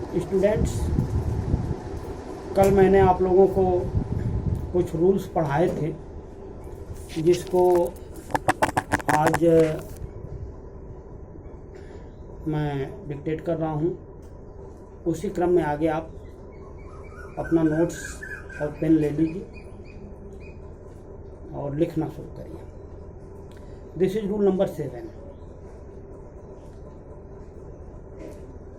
Students, कल मैंने आप लोगों को कुछ रूल्स पढ़ाए थे जिसको आज मैं डिक्टेट कर रहा हूँ। उसी क्रम में आगे आप अपना नोट्स और पेन ले लीजिए और लिखना शुरू करिए। This is rule number 7।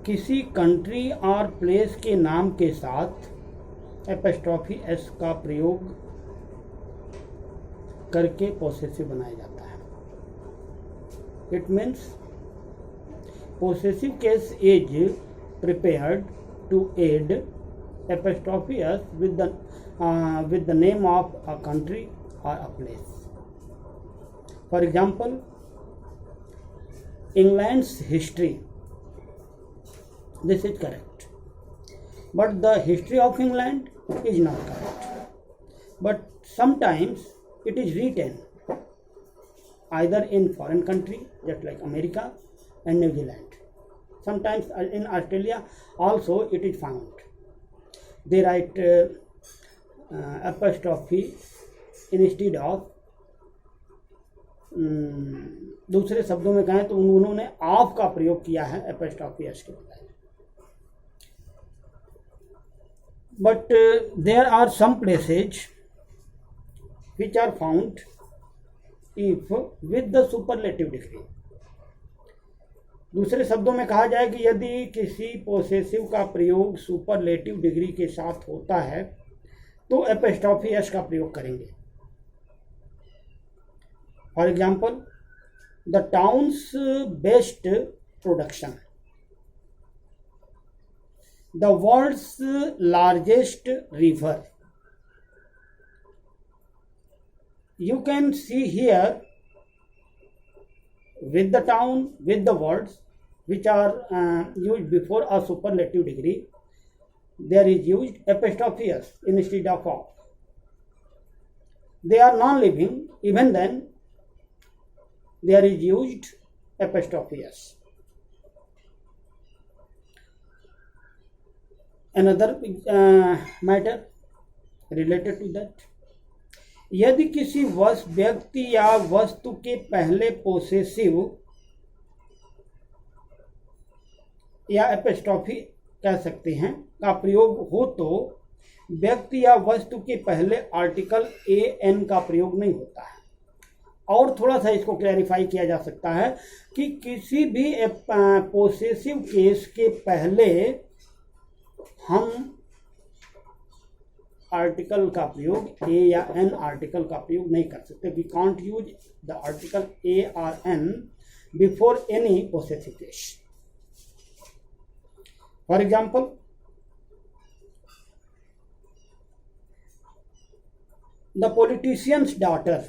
किसी कंट्री और प्लेस के नाम के साथ एपोस्ट्रोफी एस का प्रयोग करके पोसेसिव बनाया जाता है। It means possessive case is prepared to add apostrophe s with the name of a country or a place. For example, England's history. This is correct, but the history of England is not correct. But sometimes it is written either in foreign country, just like America and New Zealand. Sometimes in Australia also it is found. They write apostrophe instead of दूसरे शब्दों में कहें तो उन्होंने of का प्रयोग किया है एपोस्ट्रोफी एस के बजाय। But there are some places which are found if with the superlative degree. दूसरे शब्दों में कहा जाए कि यदि किसी पोसेसिव का प्रयोग सुपरलेटिव डिग्री के साथ होता है तो एपोस्ट्रोफी एस का प्रयोग करेंगे। For example, the town's best production, the world's largest river. You can see here with the town, with the words which are used before a superlative degree, there is used apostrophe s instead of of. They are non-living, even then there is used apostrophe s. Another matter related to that, यदि किसी व्यक्ति या वस्तु के पहले possessive या apostrophe कह सकते हैं का प्रयोग हो तो व्यक्ति या वस्तु के पहले आर्टिकल ए एन का प्रयोग नहीं होता है। और थोड़ा सा इसको क्लैरिफाई किया जा सकता है कि किसी भी पोसेसिव केस के पहले हम आर्टिकल का प्रयोग ए या एन आर्टिकल का प्रयोग नहीं कर सकते। We can't use the article a और an before any possessive case. For example, the politician's daughter,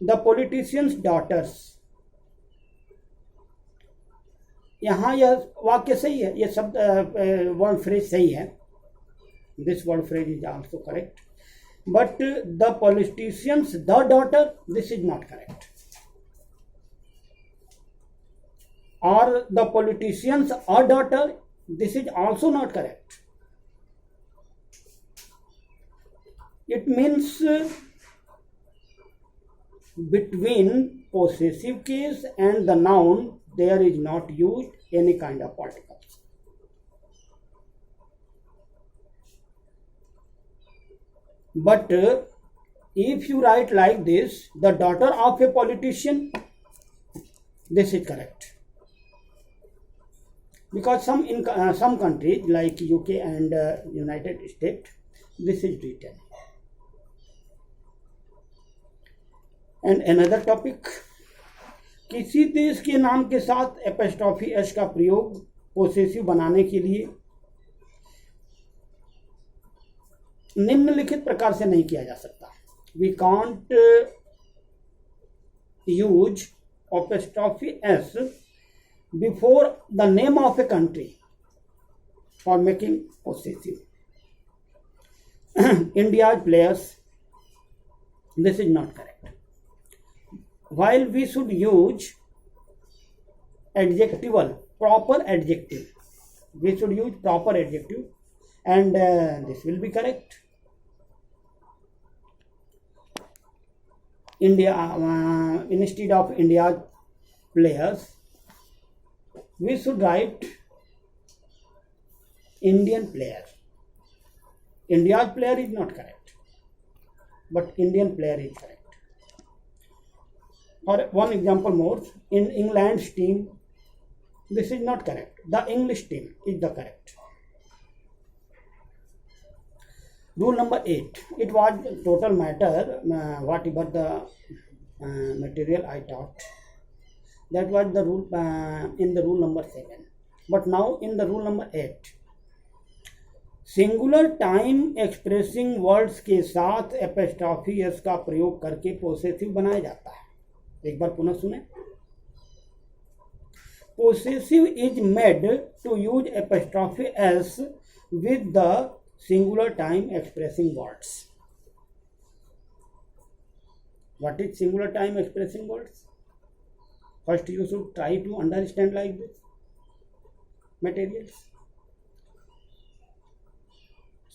the politician's daughters. यहाँ यह वाक्य सही है, यह शब्द वर्ड फ्रेज सही है। This word phrase is also correct, but the politician's the daughter, this is not correct. और the politician's a daughter, this is also not correct. It means between possessive case and the noun there is not used any kind of particles. But if you write like this, the daughter of a politician, this is correct, because in some countries like UK and United States this is written. And another topic, किसी देश के नाम के साथ apostrophe S का प्रयोग possessive बनाने के लिए निम्नलिखित प्रकार से नहीं किया जा सकता। We can't use apostrophe s before the name of a country for making possessive. India's players, this is not correct. While we should use adjectival proper adjective. We should use proper adjective, and this will be correct. India, instead of India's players, we should write Indian player. India's player is not correct, but Indian player is correct. Or one example more, in England's team, this is not correct. The English team is the correct. Rule number 8. It was total matter, whatever the material I taught. That was the rule in the rule number 7. But now in the rule number 8, singular time expressing words के साथ apostrophe S का प्रयोग करके possessive बनाया जाता है। एक बार पुनः सुने। Possessive is made to use apostrophe s with the singular time expressing words. What is singular time expressing words? First you should try to understand like this materials.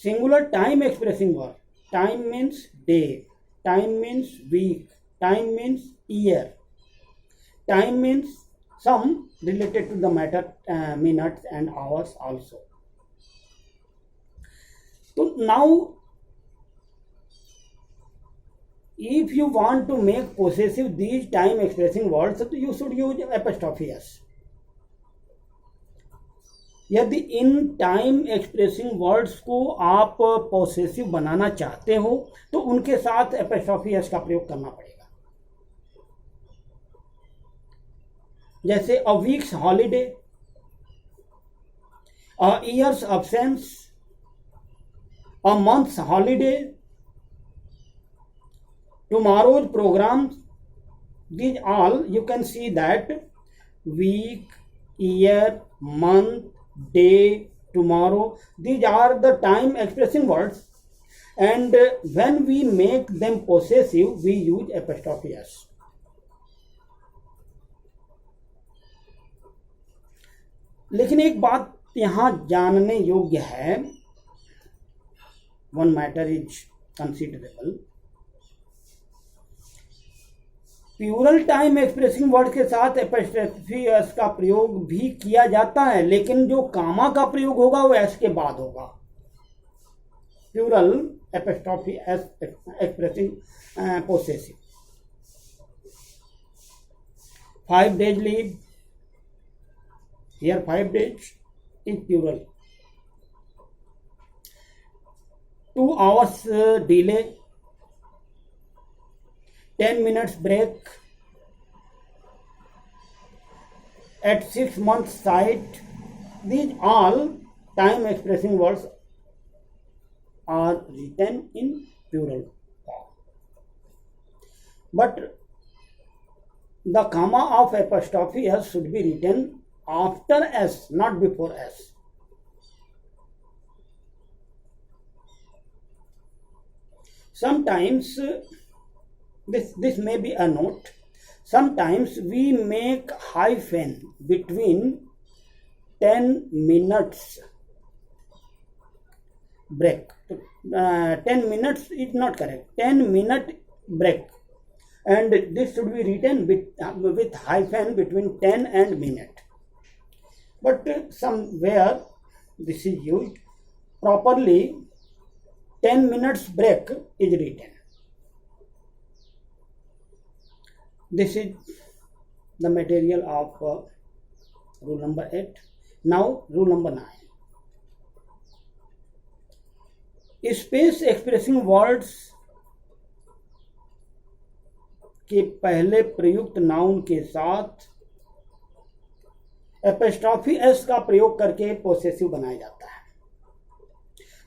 Singular time expressing word. Time means day, time means week, time means year, time means some related to the matter, minutes and hours also. So now if you want to make possessive these time expressing words, so you should use apostrophe s. यदि in time expressing words को आप possessive बनाना चाहते हो तो उनके साथ apostrophe S का प्रयोग करना पड़ेगा। जैसे a week's holiday, a year's absence, a month's holiday, tomorrow's programme, these all you can see that week, year, month, day, tomorrow, these are the time expressing words, and when we make them possessive we use apostrophe s. लेकिन एक बात यहाँ जानने योग्य है, one matter is considerable. Plural time expressing word के साथ apostrophe S का प्रयोग भी किया जाता है, लेकिन जो कामा का प्रयोग होगा वो एस के बाद होगा। Plural apostrophe S expressing possessive. 5 days leave, here 5 days is plural. 2 hours delay, 10 minutes break, at 6 months sight, these all time expressing words are written in plural form. But the comma of apostrophe s should be written after s, not before s. Sometimes this may be a note. Sometimes we make hyphen between 10 minutes break. 10 minutes is not correct. 10-minute break, and this should be written with hyphen between 10 and minute. But somewhere this is used properly. 10 minutes break is written. This is the material of rule number 8. Now rule number 9. Space expressing words के पहले प्रयुक्त noun के साथ apostrophe S का प्रयोग करके possessive बनाया जाता है।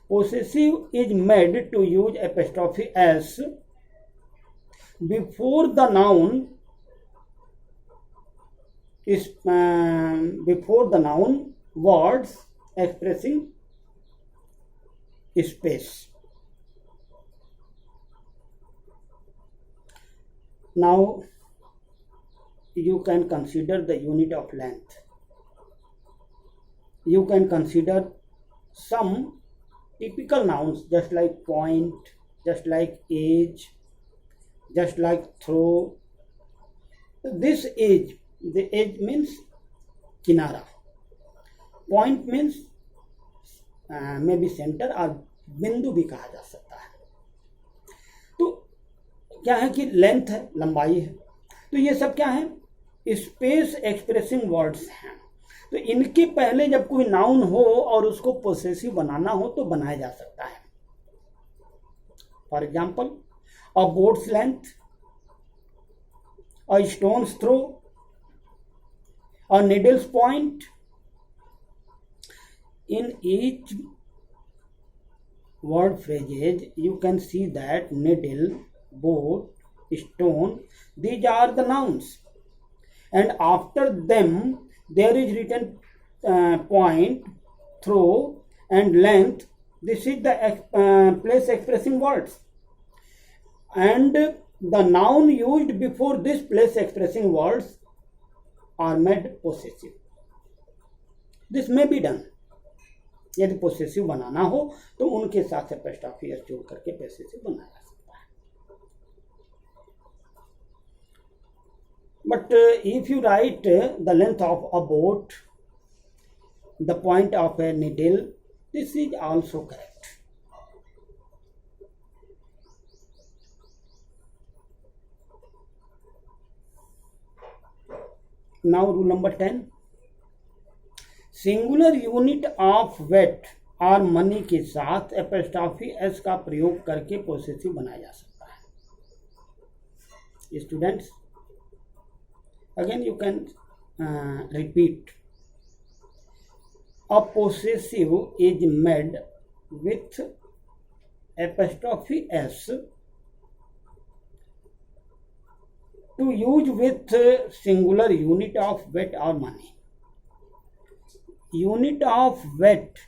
Possessive is made to use apostrophe s before the noun is before the noun words expressing space. Now you can consider the unit of length. you can consider some typical nouns just like point, just like age, just like throw. This age, the age means kinara. Point means maybe center और बिंदु भी कहा जा सकता है। तो क्या है कि लेंथ है, लंबाई है, तो ये सब क्या है, स्पेस एक्सप्रेसिंग वर्ड्स हैं। तो इनके पहले जब कोई नाउन हो और उसको पोसेसिव बनाना हो तो बनाया जा सकता है। For example, a boat's length, a stone's throw, a needle's point. In each word phrases, you can see that needle, boat, stone, these are the nouns, and after them there is written point, throw, and length. This is the place expressing words, and the noun used before this place expressing words are made possessive. This may be done. यदि possessive बनाना हो तो उनके साथ apostrophe S जोड़ करके possessive बनाया जा सकता है। But if you write the length of a boat, the point of a needle, this is also correct. Now rule number 10, singular unit of weight और मनी के साथ एपोस्ट्रोफी एस का प्रयोग करके पोसेसिव बनाया जा सकता है। Students, again you can repeat, a possessive is made with apostrophe s to use with singular unit of weight और money. Unit of weight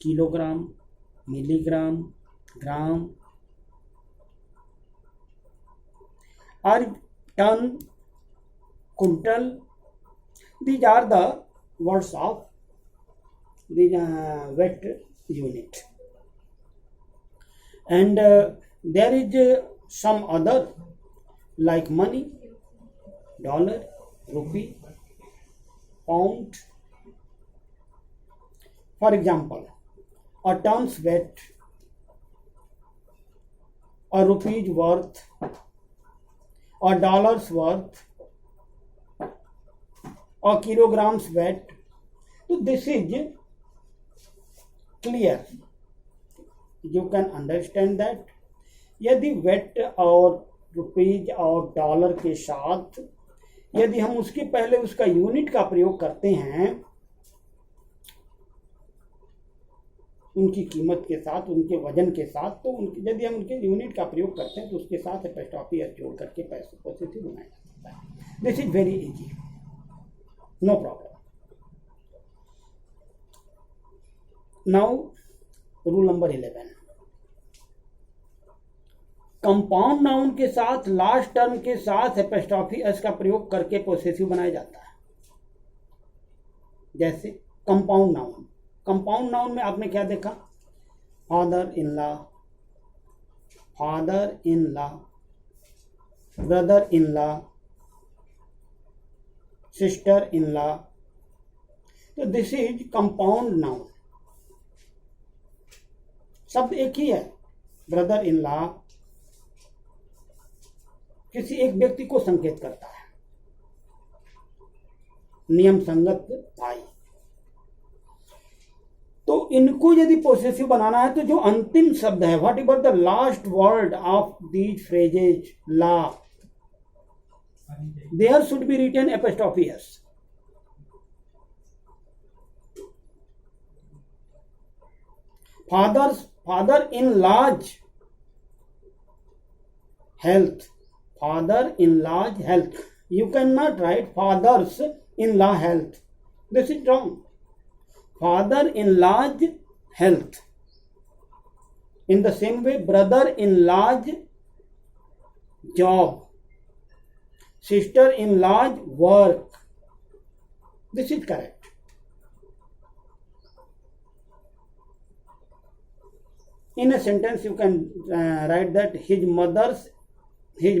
kilogram, milligram, gram, और ton, quintal, these are the words of the weight unit. And there is some other like money, dollar, rupee, pound. For example, a ton's weight, a rupee's worth, a dollar's worth, a kilogram's weight. So this is clear. You can understand that यदि wait और rupees और dollar के साथ यदि हम उसके पहले उसका यूनिट का प्रयोग करते हैं, उनकी कीमत के साथ, उनके वजन के साथ, तो यदि हम उनके यूनिट का प्रयोग करते हैं तो उसके साथ एपोस्ट्रोफी एस जोड़ करके पैसे पोसेसिव बनाया जा सकता है। This is very easy, no problem. Now rule number 11, compound noun के साथ लास्ट टर्म के साथ एपोस्ट्रोफी एस का प्रयोग करके पोसेसिव बनाया जाता है। जैसे कंपाउंड नाउन, कंपाउंड नाउन में आपने क्या देखा, father in law, father in law, brother in law, sister in law. तो दिस इज कंपाउंड नाउन, शब्द एक ही है। ब्रदर इन लॉ किसी एक व्यक्ति को संकेत करता है, नियम संगत भाई। तो इनको यदि पोसेसिव बनाना है तो जो अंतिम शब्द है, whatever the last word of these phrases, law, there should be written apostrophe s. Father in law's health, father in law's health, you cannot write fathers in law health, this is wrong. Father in law's health. In the same way, brother in law's job, sister in law's work, this is correct. In a sentence you can write that his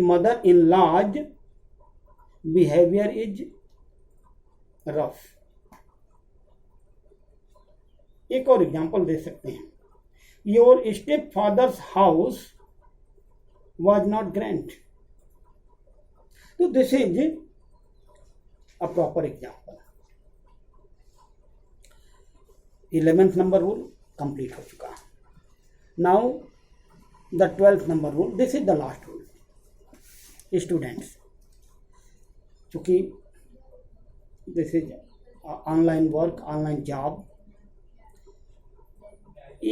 mother-in-law's behavior is rough. एक और example दे सकते हैं, your step father's house was not grand. तो this is a proper example. 11th number rule complete हो चुका है. Now the 12th number rule, this is the last rule. Students, चूंकि this is online work, online job,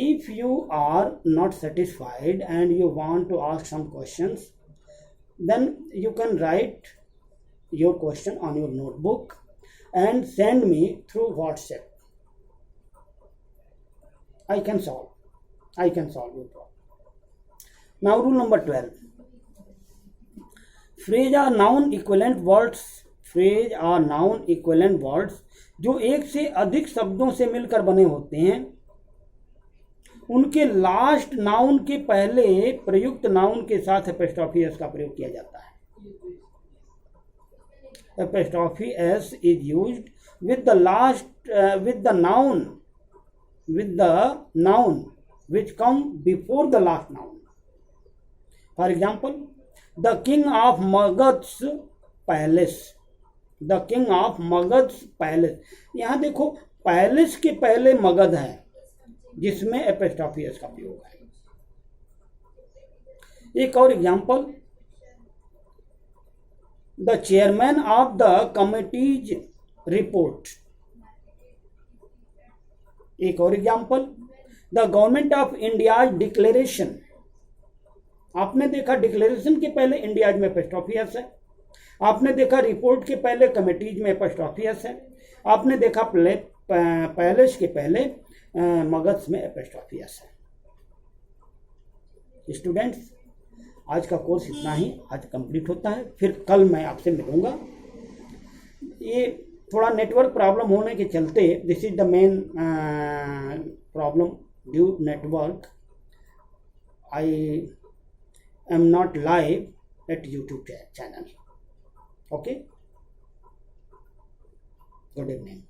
if you are not satisfied and you want to ask some questions, then you can write your question on your notebook and send me through WhatsApp. I can solve your problem. Now rule number 12. Phrase are noun equivalent words जो एक से अधिक शब्दों से मिलकर बने होते हैं, उनके लास्ट नाउन के पहले प्रयुक्त नाउन के साथ एपोस्ट्रोफी एस का प्रयोग किया जाता है. Apostrophe S is used with the noun which come before the last noun. For example, the king of Magadh's palace. The king of Magadh's palace. यहाँ देखो, पैलेस के पहले मगध है जिसमें एपोस्ट्रोफी एस का प्रयोग है. एक और example, the chairman of the committees report. एक और example, the government of India declaration. आपने देखा डिक्लेरेशन के पहले इंडियाज में एपोस्ट्रोफी एस है. आपने देखा रिपोर्ट के पहले कमिटीज में एपोस्ट्रोफी एस है. आपने देखा पैलेस के पहले मगध में एपोस्ट्रोफी एस है. स्टूडेंट्स, आज का कोर्स इतना ही आज कंप्लीट होता है. फिर कल मैं आपसे मिलूंगा. ये थोड़ा नेटवर्क प्रॉब्लम होने के चलते, this is the main problem due network. I am not live at YouTube channel. Okay, good evening.